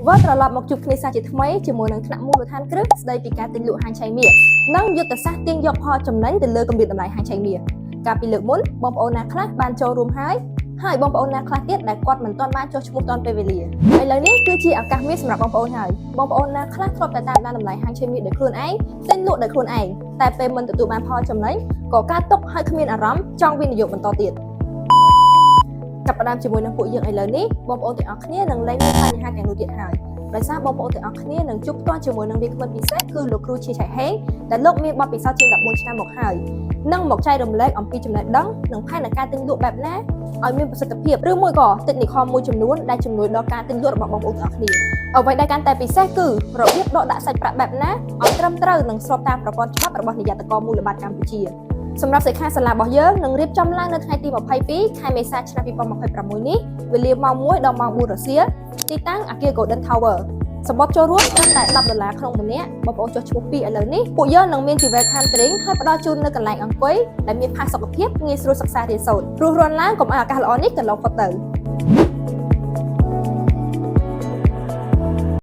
វត្តត្រឡប់មកជួបគ្នាសាជាថ្មីជាមួយនឹងថ្នាក់មូលដ្ឋានគ្រឹះស្ដីពីការទិញលក់ហាងឆៃមាសនិងយុទ្ធសាស្ត្រទាញយកផលចំណេញទៅលើកម្រិតតម្លៃហាងឆៃមាសកាលពីលើកមុនបងប្អូនណាខ្លះបានចូលរួមហើយបងប្អូនណាខ្លះទៀតដែលគាត់មិនទាន់បានចុះឈ្មោះទាន់ពេលវេលាឥឡូវនេះគឺជាឱកាសមាសសម្រាប់បងប្អូនហើយបងប្អូនណាខ្លះធ្លាប់តែតាមដានតម្លៃហាងឆៃមាសដោយខ្លួនឯងទិញលក់ដោយខ្លួនឯងតែពេលមិនទទួលបានផលចំណេញក៏កើតទុកហើយគ្មានអារម្មណ៍ចង់វិនិយោគបន្តទៀតចាប់ផ្ដើមជាមួយនឹងពួកយើងឥឡូវនេះបងប្អូនទាំងអស់គ្នានឹងលែងមានបញ្ហាទាំងនោះទៀតហើយដោយសារបងប្អូនទាំងអស់គ្នានឹងជួបផ្ទាល់ជាមួយនឹងវាគ្មិនពិសេសគឺលោកគ្រូឈីឆៃហេងដែលលោកមានបទពិសោធន៍ជាង14ឆ្នាំមកហើយនឹងមកចែករំលែកអំពីចំណេះដឹងនិងផែនការទិញលក់បែបណាឲ្យមានប្រសិទ្ធភាពឬមួយក៏ទិដ្ឋិខមួយចំនួនដែលជំនួយដល់ការទិញលក់របស់បងប្អូនទាំងអស់គ្នាអ្វីដែលកាន់តែពិសេសគឺរបៀបដកដាក់សាច់ប្រាក់បែបណាឲ្យត្រឹមត្រូវនិងស្របតាមប្រព័ន្ធច្បាប់របស់នាយកតកមូលបត្រកម្ពុជាសម្រាប់សិក្ខាសាលារបស់យើងនឹងរៀបចំឡើងនៅថ្ងៃទី22ខែមេសាឆ្នាំ2026នេះវេលាម៉ោង1ដល់ម៉ោង4រសៀលទីតាំងអគារ Golden Tower សម្បត្តិចូលរួមត្រឹមតែ$10ក្នុងម្នាក់បងប្អូនចុះឈ្មោះពីឥឡូវនេះពួកយើងនឹងមានជីវ៉ែ Catering ហើយផ្ដល់ជូននៅកន្លែងអង្គុយដែលមានផាសុកភាពងាយស្រួលសិក្សារៀនសូត្រព្រោះរាន់ឡើងកុំឲ្យឱកាសល្អនេះកន្លងផុតទៅ